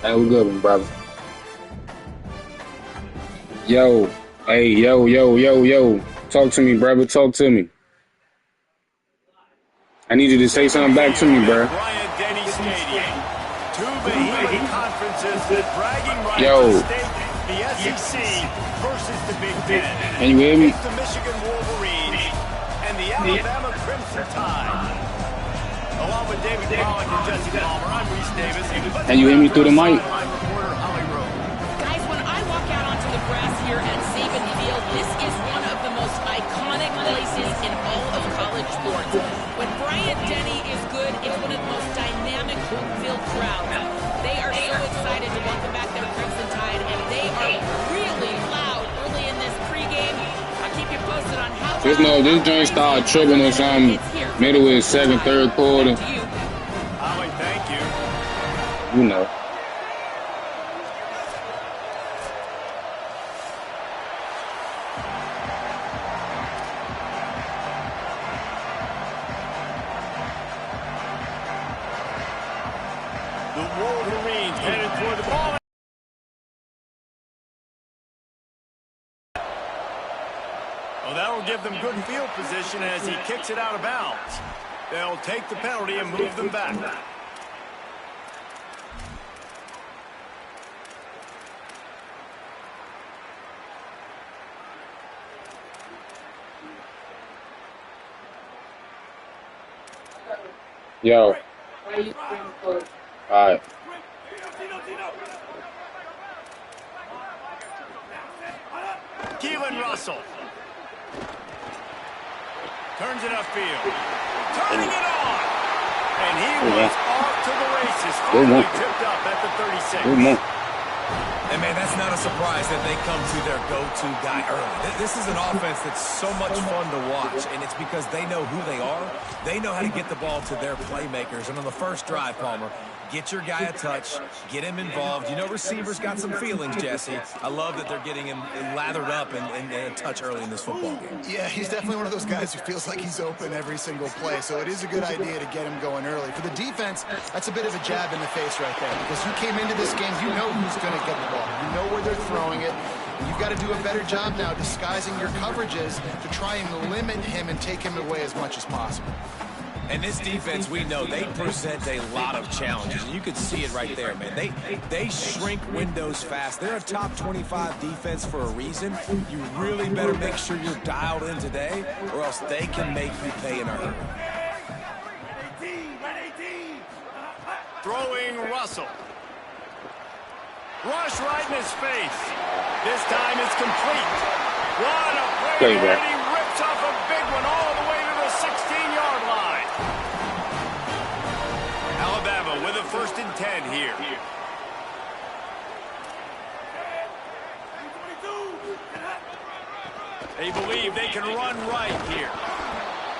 Have a good one, brother. Yo, hey, yo. Talk to me, brother. Talk to me. I need you to say something back to me, bro. Yo. The SEC versus the Big Ten. Can you hear me? It's the Michigan Wolverines and the Alabama Crimson Tide. Along with David Pollock and Jesse Palmer, I'm Reese Davis. Can you hear me through the mic? Guys, when I walk out onto the grass here at Saban Field, this is one of the most iconic places in all of college sports. When Bryant Denny is good, it's one of the most dynamic home field crowds. They are so excited to welcome back their Crimson Tide, and they are really loud early in this pregame. I'll keep you posted on how Just know this joint started tripping or something. Middle of second, third quarter. Holly, thank you. You know. The Wolverines headed toward the ball. Well, that'll give them good field position as he kicks it out of bounds. They'll take the penalty and move them back. Yo. All right. Keelan Russell. Turns it upfield. Turning it on. And he was off to the races. Finally tipped up at the 36. And, man, that's not a surprise that they come to their go-to guy early. This is an offense that's so much fun to watch, and it's because they know who they are. They know how to get the ball to their playmakers. And on the first drive, Palmer, get your guy a touch, get him involved. You know receivers got some feelings, Jesse. I love that they're getting him lathered up and a touch early in this football game. Yeah, he's definitely one of those guys who feels like he's open every single play, so it is a good idea to get him going early. For the defense, that's a bit of a jab in the face right there, because you came into this game, you know who's going to get the ball. You know where they're throwing it. And you've got to do a better job now disguising your coverages to try and limit him and take him away as much as possible. And this defense, we know, they present a lot of challenges. And you can see it right there, man. They shrink windows fast. They're a top 25 defense for a reason. You really better make sure you're dialed in today, or else they can make you pay in a hurry. Throwing Russell. Rush right in his face. This time it's complete. What a play, and he rips off a big one all the way to the 16-yard line. Alabama with a 1st and 10 here. They believe they can run right here.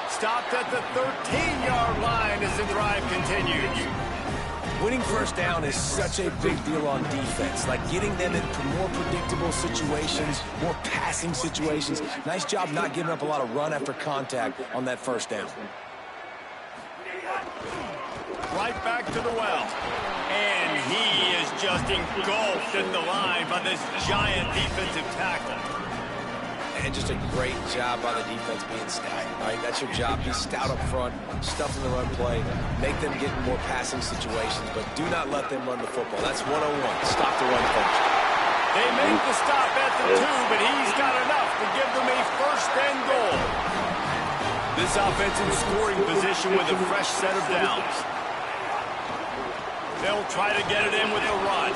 Stopped at the 13-yard line as the drive continues. Winning first down is such a big deal on defense, like getting them into more predictable situations, more passing situations. Nice job not giving up a lot of run after contact on that first down. Right back to the well. And he is just engulfed in the line by this giant defensive tackle. And just a great job by the defense being stout. All right, that's your job. Be stout up front, stuff in the run play, make them get in more passing situations, but do not let them run the football. That's 101. Stop the run first. They make the stop at the 2, but he's got enough to give them a 1st and goal. This offense in scoring position with a fresh set of downs. They'll try to get it in with the run.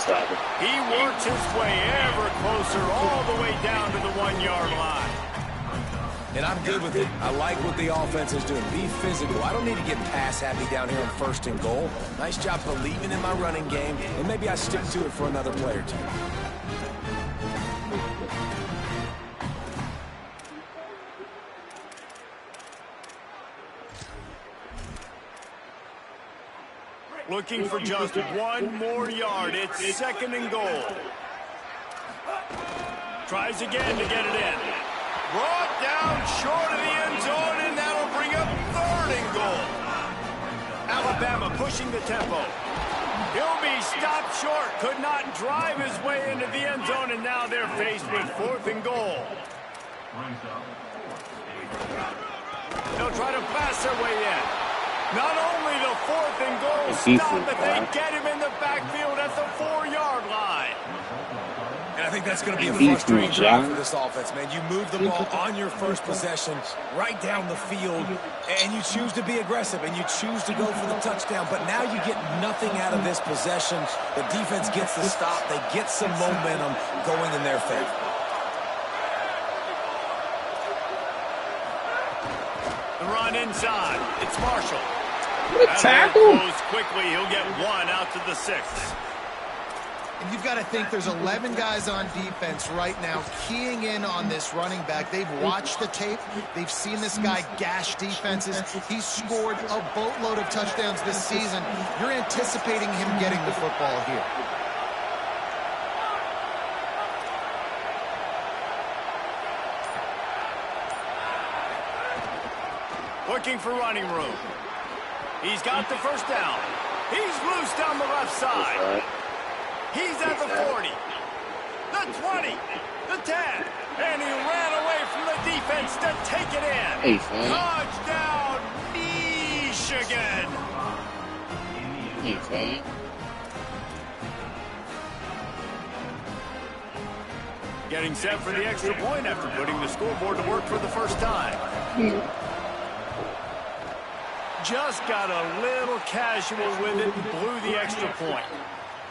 He works his way ever closer all the way down to the 1-yard line. And I'm good with it. I like what the offense is doing. Be physical. I don't need to get pass happy down here on 1st and goal. Nice job believing in my running game, and maybe I stick to it for another play or two. Looking for just 1 more yard. It's 2nd and goal. Tries again to get it in. Brought down short of the end zone, and that'll bring up 3rd and goal. Alabama pushing the tempo. He'll be stopped short could not drive his way into the end zone, and now they're faced with 4th and goal. They'll try to pass their way in. Not only the 4th and goal stop, but they get him in the backfield at the 4-yard line. And I think that's going to be a frustrating drive for this offense, man. You move the ball on your first possession right down the field, and you choose to be aggressive, and you choose to go for the touchdown. But now you get nothing out of this possession. The defense gets the stop. They get some momentum going in their favor. The run inside. It's Marshall. What a tackle. Goes quickly. He'll get 1 out to the 6. And you've got to think there's 11 guys on defense right now keying in on this running back. They've watched the tape. They've seen this guy gash defenses. He's scored a boatload of touchdowns this season. You're anticipating him getting the football here. Looking for running room. He's got the first down. He's loose down the left side. He's at the 40, the 20, the 10, and he ran away from the defense to take it in. Touchdown, Michigan. Getting set for the extra point after putting the scoreboard to work for the first time. Just got a little casual with it and blew the extra point.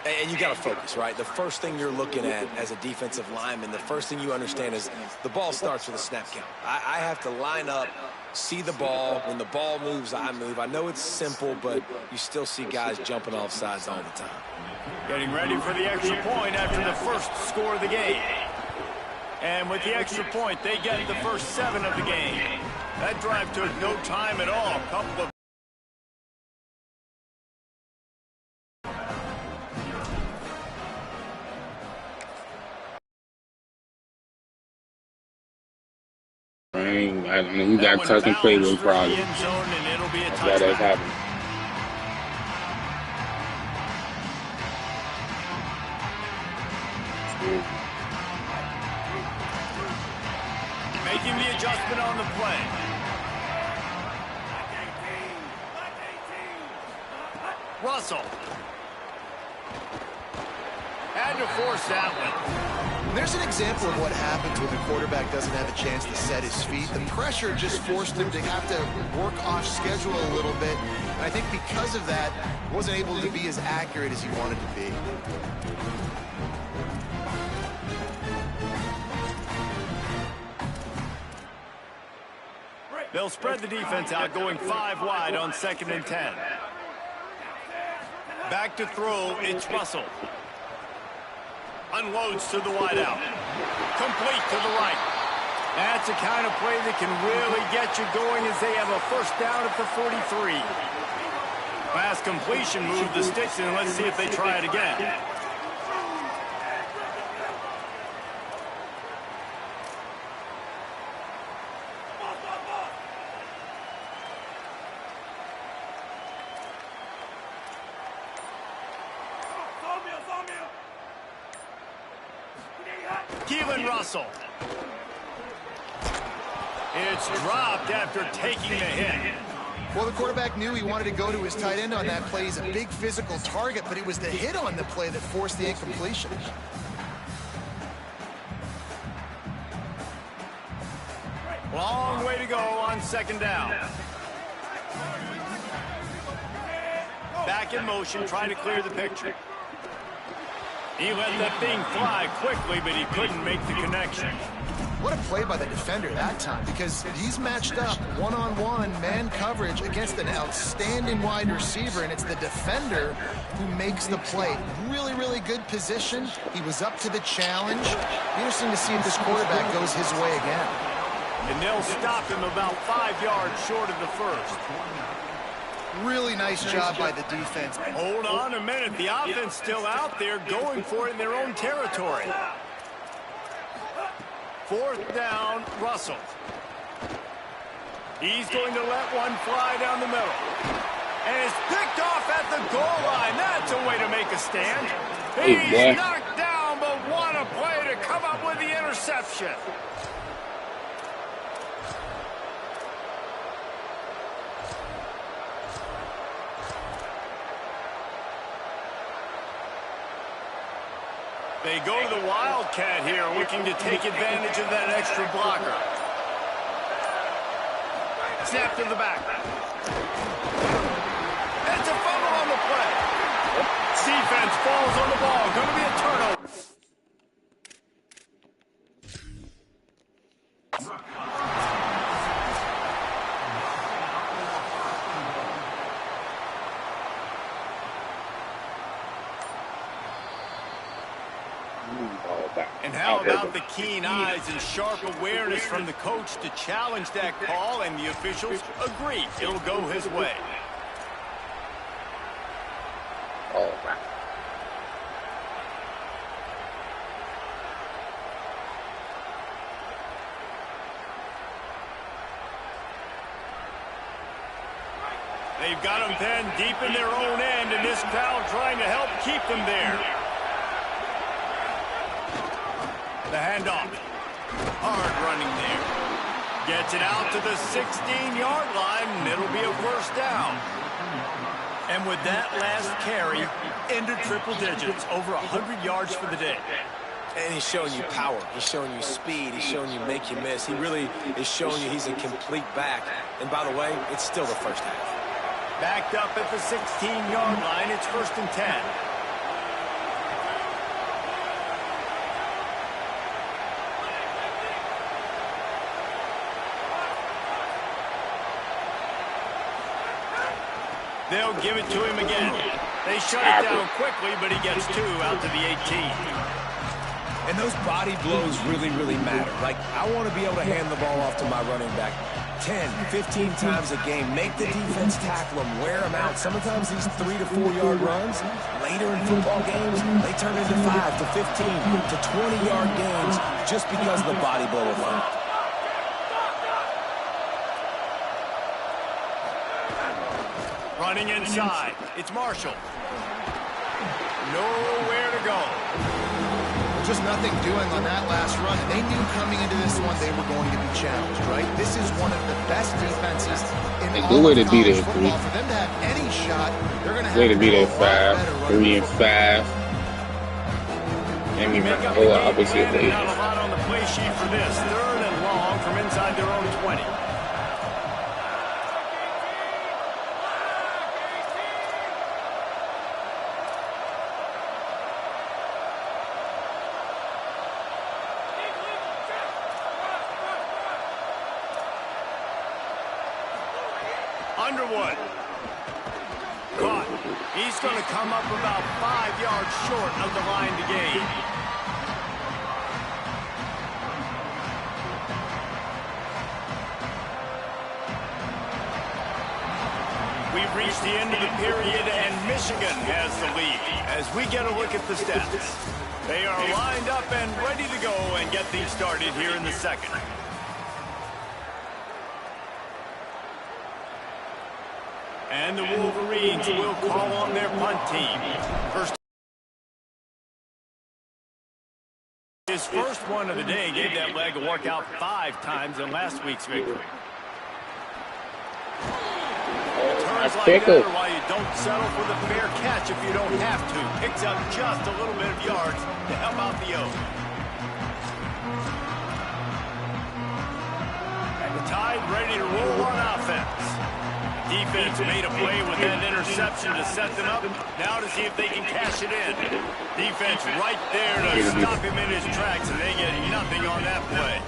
And you got to focus, right? The first thing you're looking at as a defensive lineman, the first thing you understand is the ball starts with a snap count. I have to line up, see the ball. When the ball moves, I move. I know it's simple, but you still see guys jumping off sides all the time. Getting ready for the extra point after the first score of the game. And with the extra point, they get the first 7 of the game. That drive took no time at all. Couple of I mean, he got custom playbook problems. That's why that's happening. Making the adjustment on the play. Russell. Had to force that one. There's an example of what happens when the quarterback doesn't have a chance to set his feet. The pressure just forced him to have to work off schedule a little bit. And I think because of that, he wasn't able to be as accurate as he wanted to be. They'll spread the defense out, going 5 wide on 2nd and 10. Back to throw, it's Russell. Unloads to the wideout. Complete to the right. That's the kind of play that can really get you going as they have a first down at the 43. Pass completion, move the sticks, and let's see if they try it again. Russell. It's dropped after taking the hit. Well, the quarterback knew he wanted to go to his tight end on that play. He's a big physical target, but it was the hit on the play that forced the incompletion. Long way to go on 2nd down. Back in motion, trying to clear the picture. He let that thing fly quickly, but he couldn't make the connection. What a play by the defender that time, because he's matched up one-on-one man coverage against an outstanding wide receiver, and it's the defender who makes the play. Really, really good position. He was up to the challenge. Interesting to see if this quarterback goes his way again. And they'll stop him about 5 yards short of the first. Really nice job by the defense. Hold on a minute. The offense still out there going for it in their own territory. 4th down, Russell. He's going to let one fly down the middle. And it's picked off at the goal line. That's a way to make a stand. Hey, He's boy. knocked down, but what a play to come up with the interception. They go to the Wildcat here, looking to take advantage of that extra blocker. Snap to the back. It's a fumble on the play. Defense falls on the ball. Going to be a turnover. And how about the keen eyes and sharp awareness from the coach to challenge that call, and the officials agree it'll go his way. Oh, wow. They've got them then deep in their own end, and this crowd trying to help keep them there. The handoff. Hard running there. Gets it out to the 16-yard line, and it'll be a first down. And with that last carry, into triple digits, over 100 yards for the day. And he's showing you power. He's showing you speed. He's showing you make you miss. He really is showing you he's a complete back. And by the way, it's still the first half. Backed up at the 16-yard line, it's 1st and 10. They'll give it to him again. They shut it down quickly, but he gets 2 out to the 18. And those body blows really, really matter. Like, I want to be able to hand the ball off to my running back 10, 15 times a game. Make the defense tackle them, wear them out. Sometimes these 3 to 4 yard runs, later in football games, they turn into 5 to 15 to 20-yard games just because of the body blow effect. Running inside. It's Marshall. Nowhere to go. Just nothing doing on that last run. They knew coming into this one they were going to be challenged, right? This is one of the best defenses in all of college football. For them to have any shot, they're going to have to be there better. 3 and 5. And we went the whole opposite way. Not a lot on the play sheet for this. 3rd and long from inside their own 20. Underwood. Caught. He's going to come up about 5 yards short of the line to gain. We've reached the end of the period, and Michigan has the lead. As we get a look at the stats, they are lined up and ready to go and get things started here in the second. And the Wolverines will call on their punt team. His first one of the day gave that leg a workout 5 times in last week's victory. Turns like that are why you don't settle for the fair catch if you don't have to. Picks up just a little bit of yards to help out the O. And the Tide ready to roll on offense. Defense made a play with that interception to set them up. Now to see if they can cash it in. Defense right there to stop him in his tracks, and they get nothing on that play.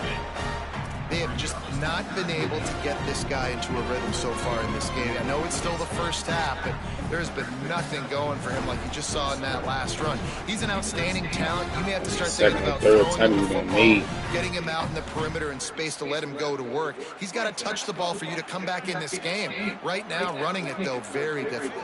They have just not been able to get this guy into a rhythm so far in this game. I know it's still the first half, but there's been nothing going for him like you just saw in that last run. He's an outstanding talent. You may have to start thinking about throwing the football, getting him out in the perimeter and space to let him go to work. He's got to touch the ball for you to come back in this game. Right now, running it, though, very difficult.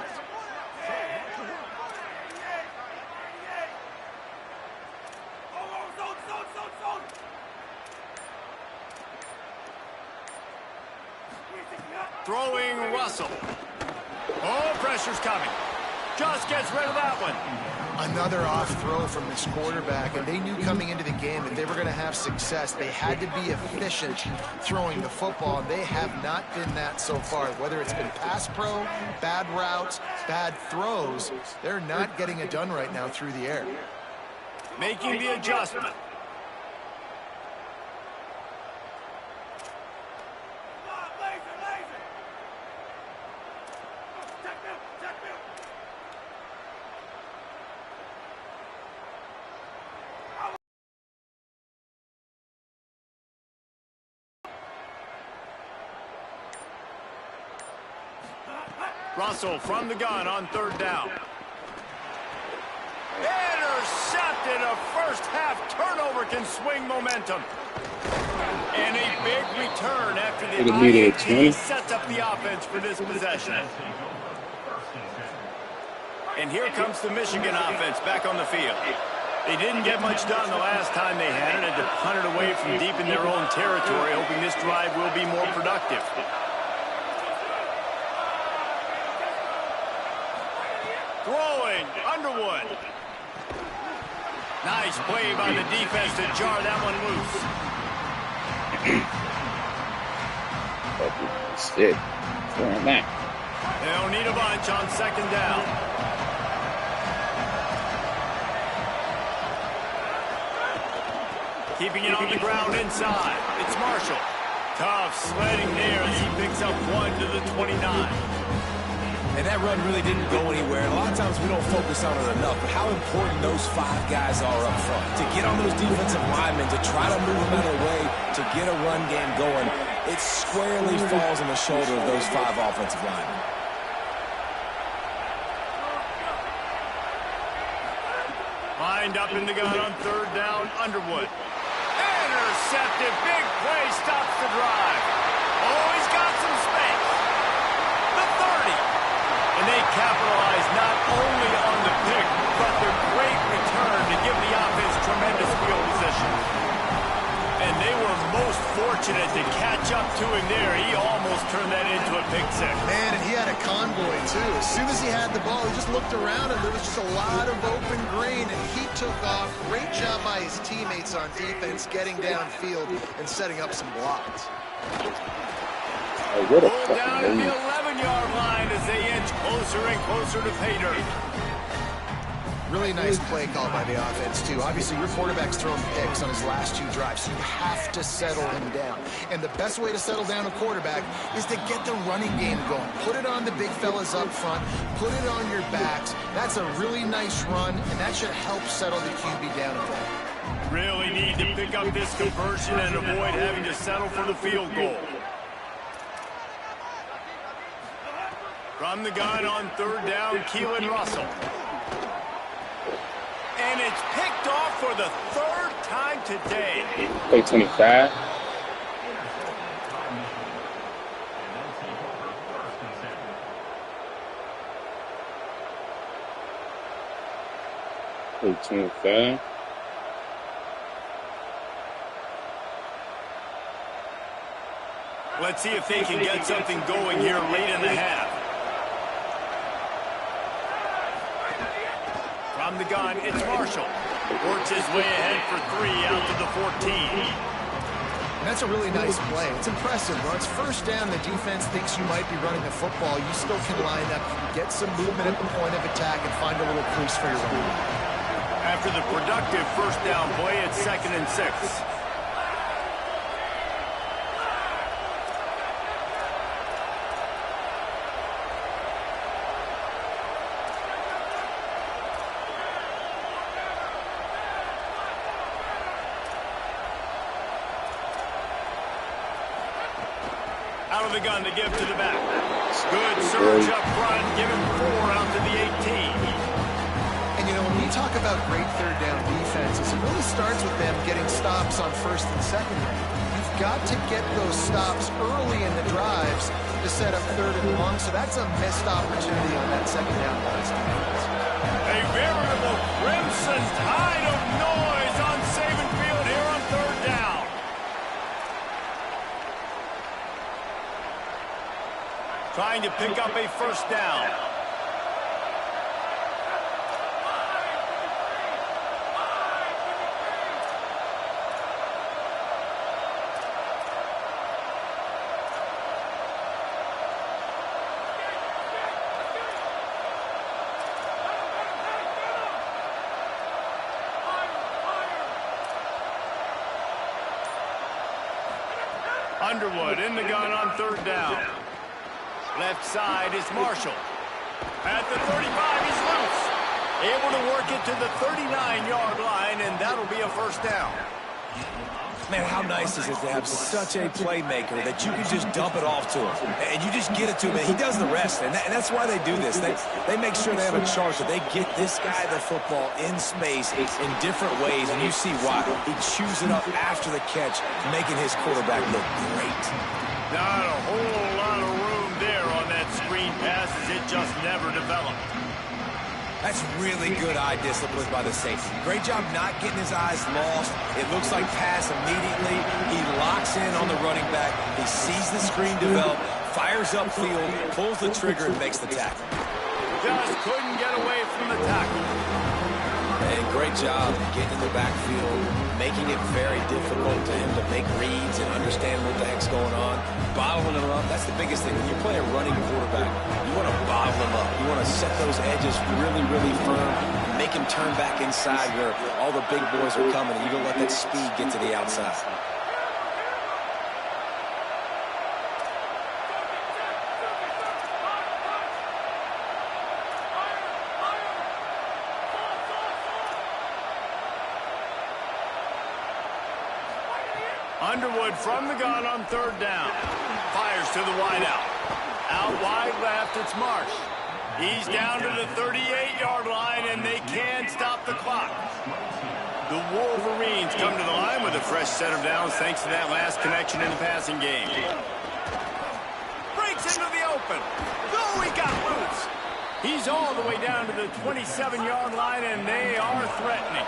Throwing Russell. Oh, pressure's coming. Just gets rid of that one. Another off throw from this quarterback, and they knew coming into the game that they were going to have success. They had to be efficient throwing the football, and they have not been that so far. Whether it's been pass pro, bad routes, bad throws, they're not getting it done right now through the air. Making the adjustment. Russell from the gun on 3rd down. Intercepted. A first half turnover can swing momentum. And a big return after the INT sets up the offense for this possession. And here comes the Michigan offense back on the field. They didn't get much done the last time they had it, and to punt it away from deep in their own territory, hoping this drive will be more productive. Throwing, Underwood. Nice play by the defense to jar that one loose. Stick. Throwing back. They'll need a bunch on 2nd down. Keeping it on the ground inside. It's Marshall. Tough sledding there as he picks up 1 to the 29. And that run really didn't go anywhere. And a lot of times we don't focus on it enough, but how important those 5 guys are up front. To get on those defensive linemen, to try to move them out of the way, to get a run game going, it squarely falls on the shoulder of those 5 offensive linemen. Lined up in the gun on 3rd down, Underwood. Intercepted, big play, stops the drive. Oh, he's got some space. The 30. And they capitalize not only on the pick, but the great return to give the offense tremendous field position. And they were most fortunate to catch up to him there. He almost turned that into a pick six. Man, and he had a convoy, too. As soon as he had the ball, he just looked around, and there was just a lot of open green, and he took off. Great job by his teammates on defense, getting downfield and setting up some blocks. Oh, what a Pulled down at fucking the move. 11-yard line as they inch closer and closer to pay dirt. Really nice play call by the offense, too. Obviously, your quarterback's thrown picks on his last 2 drives, so you have to settle him down. And the best way to settle down a quarterback is to get the running game going. Put it on the big fellas up front. Put it on your backs. That's a really nice run, and that should help settle the QB down a bit. Really need to pick up this conversion and avoid having to settle for the field goal. From the gun on 3rd down, Keelan Russell. And it's picked off for the 3rd time today. Play 25. Play 25. Let's see if they can get something going here late in the half. From the gun, it's Marshall. Works his way ahead for 3 out to the 14. And that's a really nice play. It's impressive. When it's 1st down, the defense thinks you might be running the football. You still can line up, get some movement at the point of attack, and find a little crease for your run. After the productive 1st down play, it's 2nd and 6. Out of the gun to give to the back. Good surge up front, give him 4 out to the 18. And, you know, when we talk about great 3rd down defenses, it really starts with them getting stops on 1st and 2nd down. You've got to get those stops early in the drives to set up 3rd and long, so that's a missed opportunity on that 2nd down pass defense. A veritable crimson tide of noise on Saban Field here on 3rd down. Trying to pick up a 1st down. Underwood in the gun on 3rd down. Left side is Marshall. At the 35, he's loose. Able to work it to the 39-yard line, and that'll be a 1st down. Man, how nice is it to have such a playmaker that you can just dump it off to him, and you just get it to him, and he does the rest, and that's why they do this. They make sure they have a charge that they get this guy the football in space in different ways, and you see why. He chews it up after the catch, making his quarterback look great. Not a whole lot of room there on that screen pass as it just never developed. That's really good eye discipline by the safety. Great job not getting his eyes lost. It looks like pass immediately. He locks in on the running back. He sees the screen develop, fires upfield, pulls the trigger, and makes the tackle. Just couldn't get away from the tackle. And great job getting in the backfield, making it very difficult to him to make reads and understand what the heck's going on. Bottling him up, that's the biggest thing. When you play a running quarterback, you want to bottle him up. You want to set those edges really, really firm, make him turn back inside where all the big boys are coming, and you don't let that speed get to the outside. Underwood from the gun on 3rd down. Fires to the wideout. Out wide left, it's Marsh. He's down to the 38-yard line, and they can't stop the clock. The Wolverines come to the line with a fresh set of downs thanks to that last connection in the passing game. Breaks into the open. Oh, he got loose. He's all the way down to the 27-yard line, and they are threatening.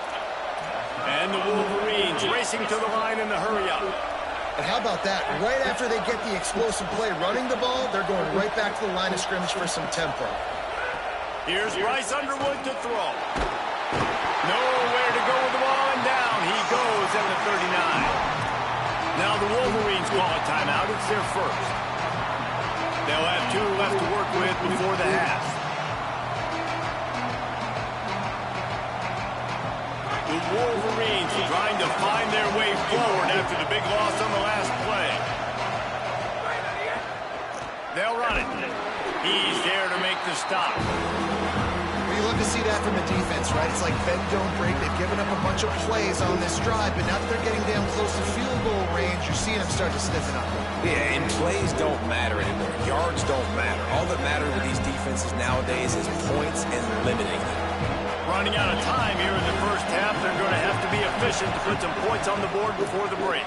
And the Wolverines racing to the line in the hurry-up. And how about that? Right after they get the explosive play running the ball, they're going right back to the line of scrimmage for some tempo. Here's Bryce Underwood to throw. Nowhere to go with the ball, and down he goes at the 39. Now the Wolverines call a timeout. It's their first. They'll have 2 left to work with before the half. The Wolverines trying to find their way forward after the big loss on the last play. They'll run it. He's there to make the stop. You love to see that from the defense, right? It's like bend, don't break. They've given up a bunch of plays on this drive, but now that they're getting down close to field goal range, you're seeing them start to stiffen up. Yeah, and plays don't matter anymore. Yards don't matter. All that matters with these defenses nowadays is points and limiting them. Running out of time here in the first half. They're going to have to be efficient to put some points on the board before the break.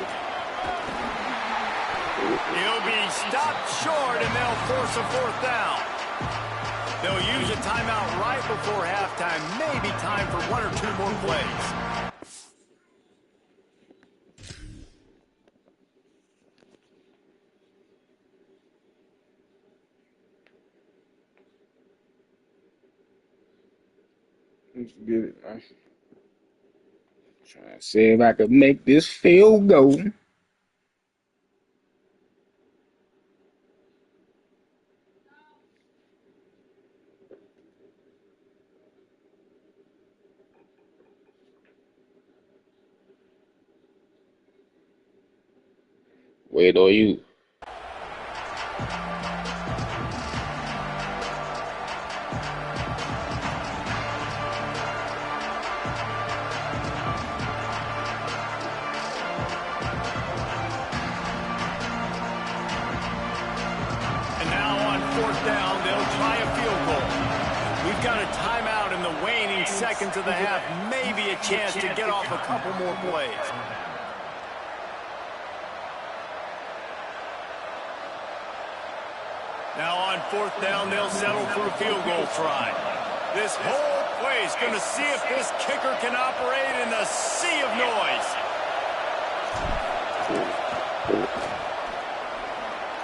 He'll be stopped short, and they'll force a 4th down. They'll use a timeout right before halftime. Maybe time for 1 or 2 more plays. Let's get it, man. Trying to see if I could make this field goal. Wait, are you? And now on 4th down, they'll try a field goal. We've got a timeout in the waning seconds of the half. Maybe a chance to get off a couple more plays. Now on 4th down, they'll settle for a field goal try. This whole play is going to see if this kicker can operate in the sea of noise.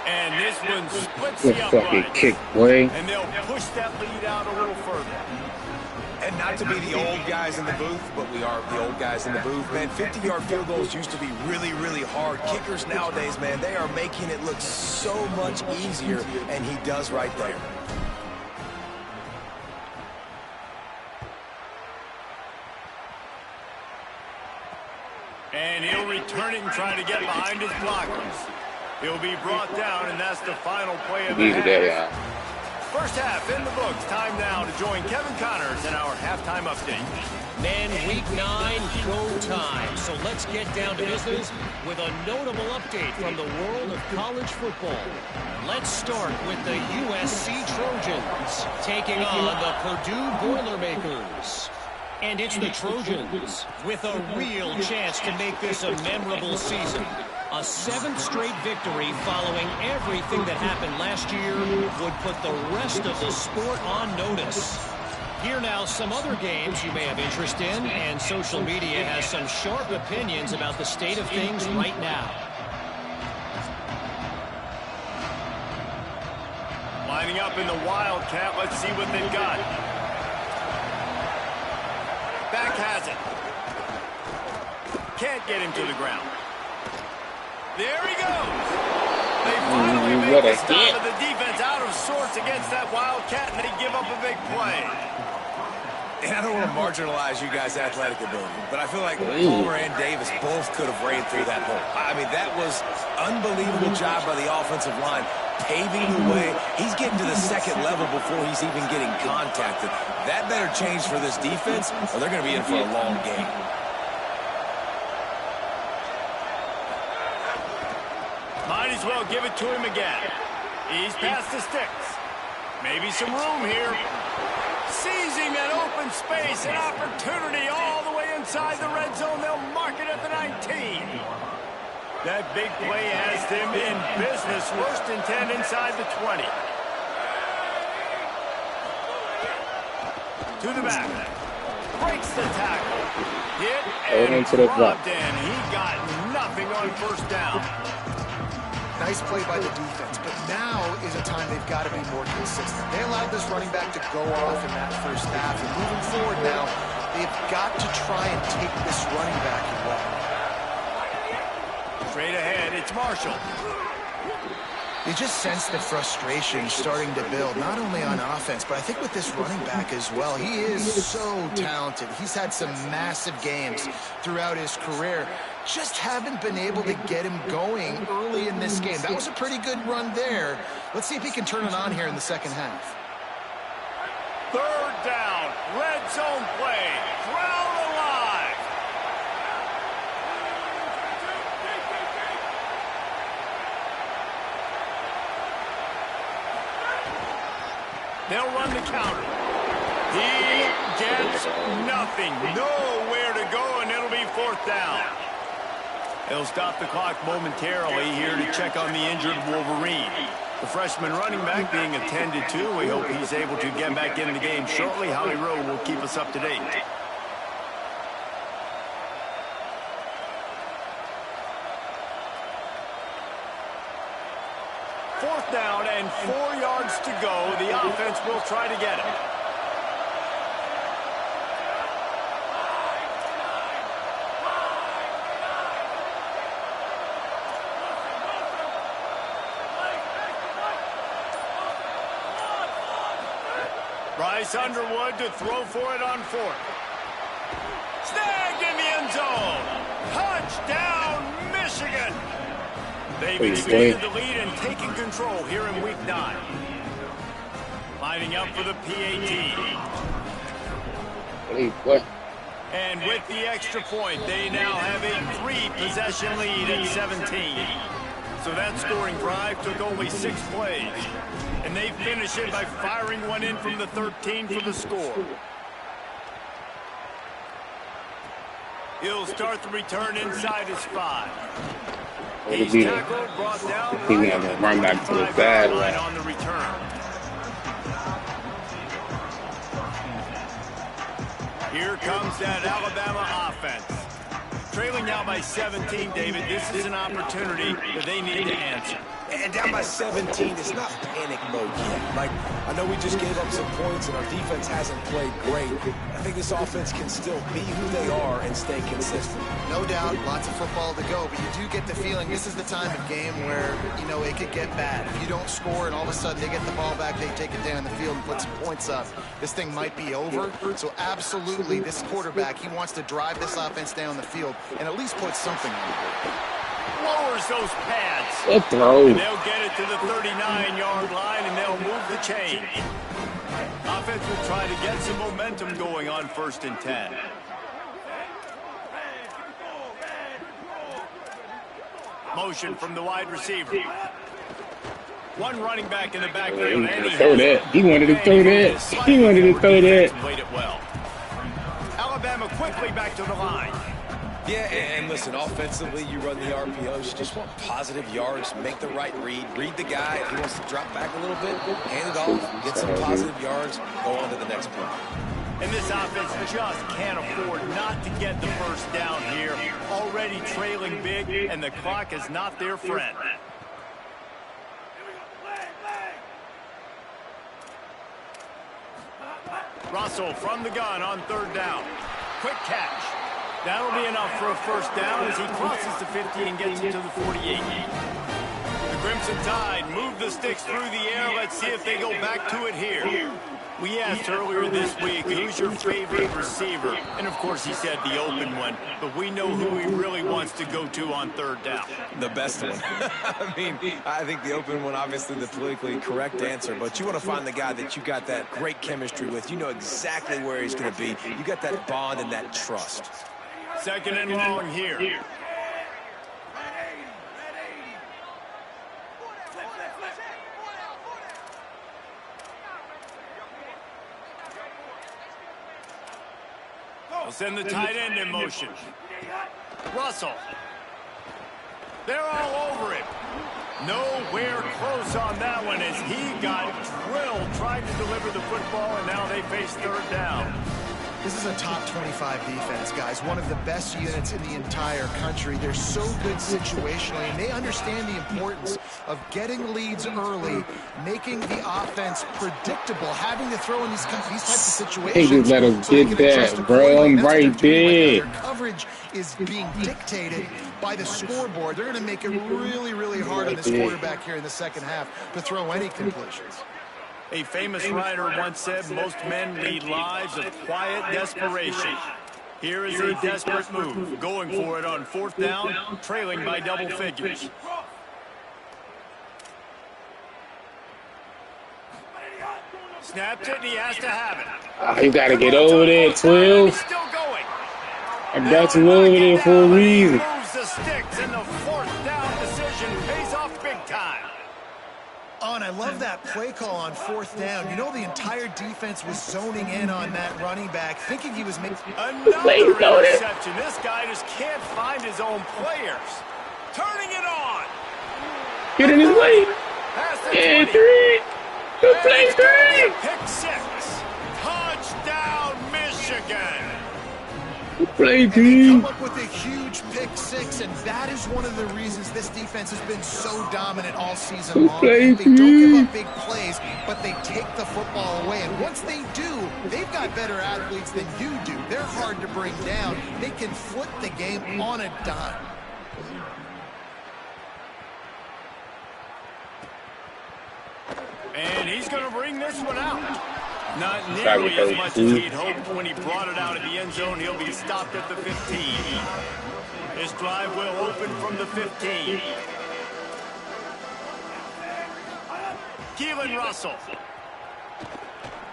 And this one splits the fucking upright. kick, boy. And they'll push that lead out a little further. And not to be the old guys in the booth, but we are the old guys in the booth. Man, 50-yard field goals used to be really, really hard. Kickers nowadays, man, they are making it look so much easier, and he does right there. And he'll return it and try to get behind his blockers. He'll be brought down, and that's the final play of the These are there, half. y'all. First half in the books. Time now to join Kevin Connors in our halftime update. Men, week 9, go time. So let's get down to business with a notable update from the world of college football. Let's start with the USC Trojans taking on the Purdue Boilermakers. And it's the Trojans with a real chance to make this a memorable season. A 7th straight victory following everything that happened last year would put the rest of the sport on notice. Here now some other games you may have interest in, and social media has some sharp opinions about the state of things right now. Lining up in the Wildcat, let's see what they've got. Back has it. Can't get him to the ground. There he goes. They finally make a stop of the defense out of sorts against that Wildcat, and they give up a big play. And I don't want to marginalize you guys' athletic ability, but I feel like Palmer and Davis both could have ran through that hole. I mean, that was unbelievable job by the offensive line, paving the way. He's getting to the second level before he's even getting contacted. That better change for this defense, or they're going to be in for a long game. Might as well give it to him again. He's past the sticks. Maybe some room here. Seizing that open space, an opportunity all the way inside the red zone. They'll mark it at the 19. That big play has them in business. 1st and 10 inside the 20. To the back. Breaks the tackle. Hit and dropped in. He got nothing on 1st down. Nice play by the defense, but now is a time they've got to be more consistent. They allowed this running back to go off in that first half, and moving forward now, they've got to try and take this running back away. Straight ahead, it's Marshall. You just sense the frustration starting to build, not only on offense, but I think with this running back as well. He is so talented. He's had some massive games throughout his career. Just haven't been able to get him going early in this game. That was a pretty good run there. Let's see if he can turn it on here in the second half. 3rd down, red zone play, crowd alive. They'll run the counter. He gets nothing, nowhere to go, and it'll be 4th down. They'll stop the clock momentarily here to check on the injured Wolverine. The freshman running back being attended to. We hope he's able to get back into the game shortly. Holly Rowe will keep us up to date. Fourth down and 4 yards to go. The offense will try to get it. Bryce Underwood to throw for it on 4th. Snagged in the end zone. Touchdown, Michigan. They've extended the lead and taken control here in week 9. Lining up for the PAT. And with the extra point, they now have a 3-possession lead at 17. So that scoring drive took only 6 plays. And they finish it by firing one in from the 13 for the score. He'll start the return inside his 5. He's tackled, brought down, run back to the bad line on the return. Here comes that Alabama offense. Trailing now by 17, David. This is an opportunity that they need to answer. And down by 17, it's not panic mode yet. Like, I know we just gave up some points and our defense hasn't played great. I think this offense can still be who they are and stay consistent. No doubt, lots of football to go, but you do get the feeling this is the time of game where, you know, it could get bad. If you don't score and all of a sudden they get the ball back, they take it down the field and put some points up, this thing might be over. So absolutely, this quarterback, he wants to drive this offense down the field and at least put something on the board. lowers those pads. Good throw. And they'll get it to the 39-yard line, and they'll move the chain. Offense will try to get some momentum going on 1st and 10. Motion from the wide receiver. One running back in the backfield. He wanted to throw that. He wanted to throw that. Played it well. Alabama quickly back to the line. Yeah, and listen, offensively, you run the RPOs. You just want positive yards, make the right read the guy. If he wants to drop back a little bit, hand it off, get some positive yards, go on to the next play. And this offense just can't afford not to get the first down here. Already trailing big, and the clock is not their friend. Russell from the gun on 3rd down. Quick catch. That'll be enough for a first down as he crosses the 50 and gets it to the 48. The Crimson Tide move the sticks through the air. Let's see if they go back to it here. We asked earlier this week, who's your favorite receiver? And, of course, he said the open one. But we know who he really wants to go to on 3rd down. The best one. I mean, I think the open one, obviously, the politically correct answer. But you want to find the guy that you got that great chemistry with. You know exactly where he's going to be. You got that bond and that trust. 2nd and long here. They'll send the tight end in motion. Russell. They're all over him. Nowhere close on that one as he got drilled trying to deliver the football, and now they face 3rd down. This is a top 25 defense, guys. One of the best units in the entire country. They're so good situationally, and they understand the importance of getting leads early, making the offense predictable, having to throw in these types of situations. Hey, just let him get that, bro. I'm right there. Their coverage is being dictated by the scoreboard. They're going to make it really, really hard on this quarterback here in the second half to throw any completions. A famous writer once said, most men lead lives of quiet desperation. Here is a desperate move, going for it on 4th down, trailing by double figures. Snapped it, and he has to have it. You got to get over there, 12. Still going. I got you over there for a reason. Moves the sticks, and the 4th down decision pays off big time. Oh, and I love that play call on 4th down. You know, the entire defense was zoning in on that running back, thinking he was making another interception. This guy just can't find his own players. Turning it on. Get in his way. And 3. Good play, 3. Pick 6. Touchdown, Michigan. Good play, and they team. come up with a huge pick 6, and that is one of the reasons this defense has been so dominant all season long. They don't give up big plays, but they take the football away. And once they do, they've got better athletes than you do. They're hard to bring down. They can flip the game on a dime. And he's going to bring this one out. Not nearly as much as he'd hoped when he brought it out of the end zone. He'll be stopped at the 15. This drive will open from the 15. Keelan Russell.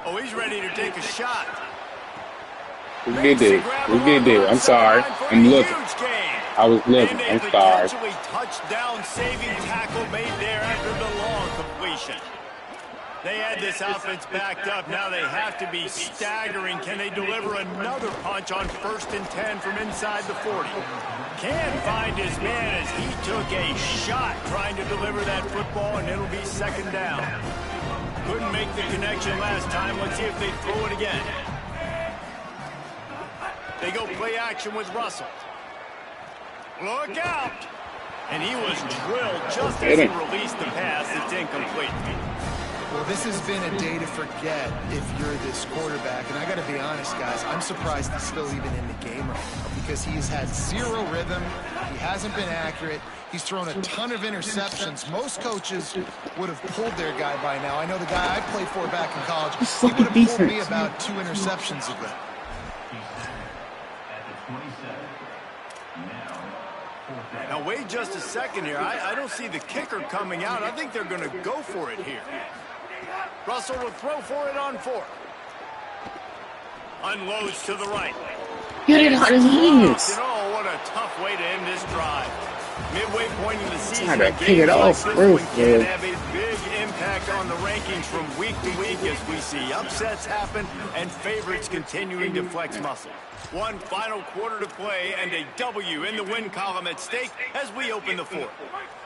Oh, he's ready to take a shot. We get there. I'm sorry. I'm looking. I was looking. I'm sorry. Touchdown saving tackle made there after the long completion. They had this offense backed up. Now they have to be staggering. Can they deliver another punch on 1st and 10 from inside the 40? Can't find his man as he took a shot trying to deliver that football, and it'll be 2nd down. Couldn't make the connection last time. Let's see if they throw it again. They go play action with Russell. Look out! And he was drilled just as he released the pass. It's incomplete. Well, this has been a day to forget if you're this quarterback. And I got to be honest, guys, I'm surprised he's still even in the game right now because he's had zero rhythm. He hasn't been accurate. He's thrown a ton of interceptions. Most coaches would have pulled their guy by now. I know the guy I played for back in college, he would have pulled me about 2 interceptions ago. Now, wait just a second here. I don't see the kicker coming out. I think they're going to go for it here. Russell will throw for it on 4th. Unloads to the right. Get it out of here. Oh, what a tough way to end this drive. Midway point in the season, Trying to pick it off, bro. Can have a big impact on the rankings from week to week as we see upsets happen and favorites continuing to flex muscle. One final quarter to play and a W in the win column at stake as we open the 4th.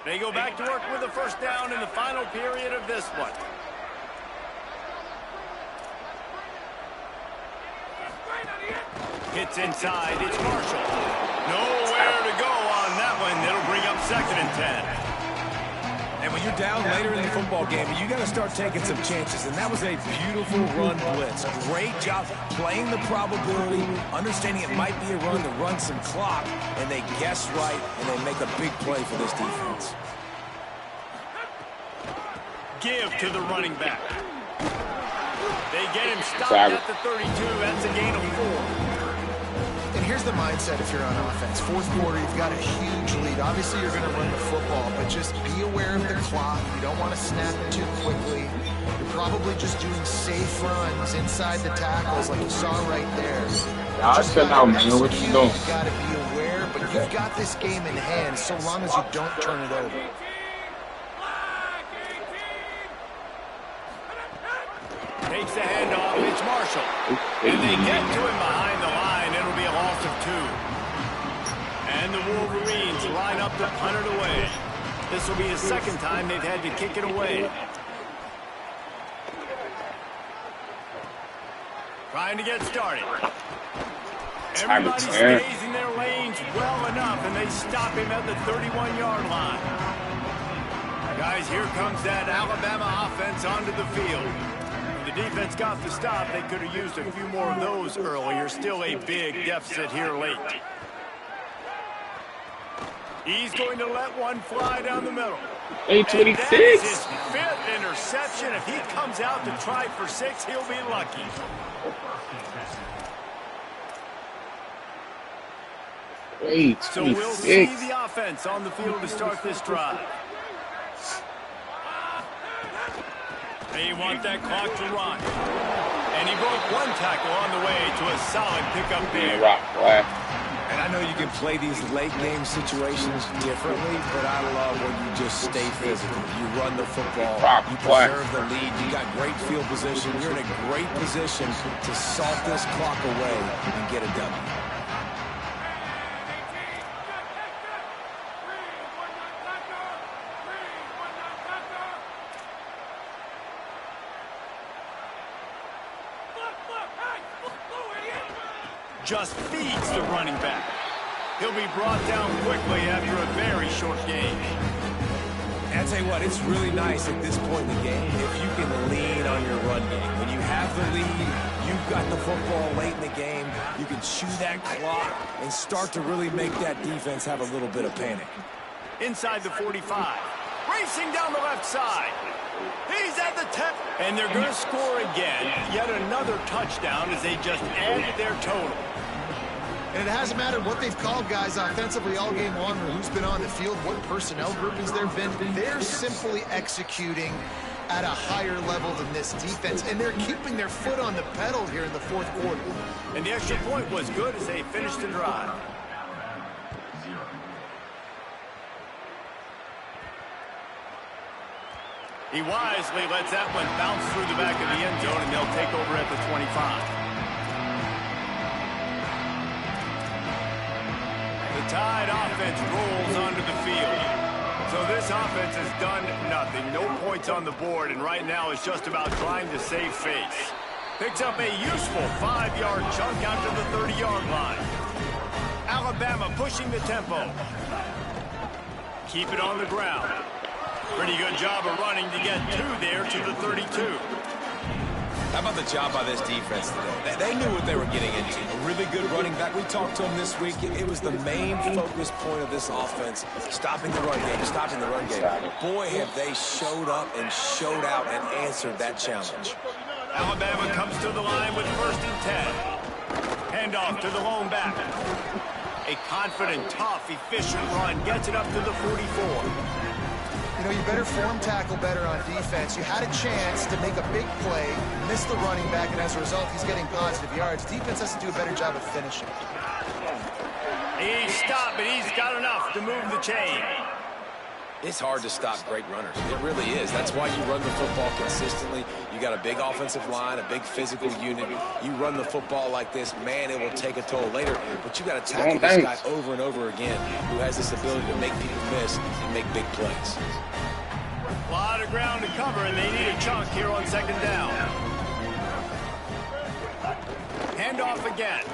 They go back to work with a first down in the final period of this one. Hits inside, it's Marshall. Nowhere to go on that one. It'll bring up 2nd and 10. And when you're down later in the football game, you got to start taking some chances. And that was a beautiful run blitz. Great job playing the probability, understanding it might be a run to run some clock, and they guess right, and they make a big play for this defense. Give to the running back. They get him stopped at the 32. That's a gain of 4. And here's the mindset if you're on offense. 4th quarter, you've got a huge lead. Obviously, you're going to run the football, but just be aware of the clock. You don't want to snap it too quickly. You're probably just doing safe runs inside the tackles like you saw right there. Y'all chill out, man. What you doing? You've got to be aware, but you've got this game in hand so long as you don't turn it over. Takes the handoff. It's Marshall. And they get to him behind the line. It'll be a loss of 2. And the Wolverines line up to punt it away. This will be the 2nd time they've had to kick it away. Trying to get started. Everybody stays in their lanes well enough, and they stop him at the 31-yard line. Guys, here comes that Alabama offense onto the field. The defense got the stop. They could have used a few more of those earlier. Still a big deficit here late. He's going to let one fly down the middle. 826. That is his 5th interception. If he comes out to try for 6, he'll be lucky. So we'll see the offense on the field to start this drive. They want that clock to run. And he broke one tackle on the way to a solid pickup there. And I know you can play these late game situations differently, but I love when you just stay physical. You run the football, you preserve the lead, you got great field position. You're in a great position to salt this clock away and get a W. Just feeds the running back. He'll be brought down quickly after a very short game. And I tell you what, it's really nice at this point in the game if you can lean on your run game. When you have the lead, you've got the football late in the game, you can chew that clock and start to really make that defense have a little bit of panic. Inside the 45. Racing down the left side. He's at the 10. And they're going to score again. Yet another touchdown as they just added their total. And it hasn't mattered what they've called guys offensively all game long or who's been on the field, what personnel groupings there have been. They're simply executing at a higher level than this defense, and they're keeping their foot on the pedal here in the 4th quarter. And the extra point was good as they finished the drive. He wisely lets that one bounce through the back of the end zone, and they'll take over at the 25. The Tide offense rolls onto the field. So this offense has done nothing. No points on the board, and right now it's just about trying to save face. Picks up a useful 5-yard chunk out to the 30-yard line. Alabama pushing the tempo. Keep it on the ground. Pretty good job of running to get 2 there to the 32. How about the job by this defense today? They knew what they were getting into. A really good running back. We talked to him this week. It was the main focus point of this offense. Stopping the run game, stopping the run game. Boy, have they showed up and showed out and answered that challenge. Alabama comes to the line with 1st and 10. Handoff to the lone back. A confident, tough, efficient run gets it up to the 44. You know, you better form tackle better on defense. You had a chance to make a big play, missed the running back, and as a result, he's getting positive yards. Defense has to do a better job of finishing. He stopped, but he's got enough to move the chain. It's hard to stop great runners. It really is. That's why you run the football consistently. You got a big offensive line, a big physical unit. You run the football like this, man, it will take a toll later. But you got to tackle this guy over and over again who has this ability to make people miss and make big plays. A lot of ground to cover, and they need a chunk here on second down. Handoff again.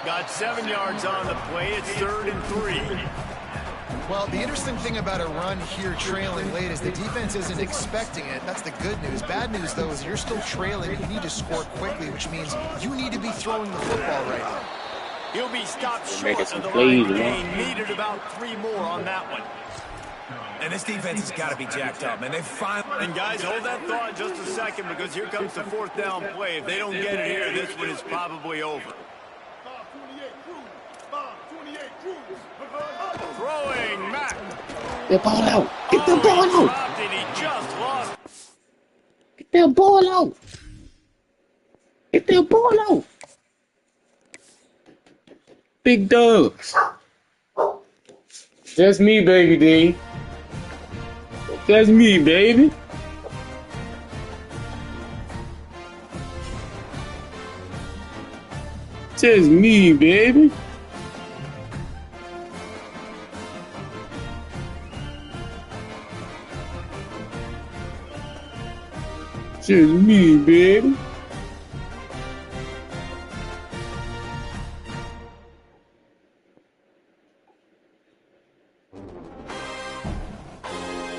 Got 7 yards on the play. It's 3rd and 3. Well, the interesting thing about a run here trailing late is the defense isn't expecting it. That's the good news. Bad news, though, is you're still trailing. You need to score quickly, which means you need to be throwing the football right now. He'll be stopped short of the line of gain. Needed about 3 more on that one. And this defense has got to be jacked up, man. They finally... And guys, hold that thought just a second, because here comes the 4th down play. If they don't get it here, this one is probably over. Throwing Mack. Get the ball out. Get the ball out. And he just lost. Get the ball out. Get the ball out. Big dogs. That's me, baby D. That's me, baby. That's me, baby. Just me, baby.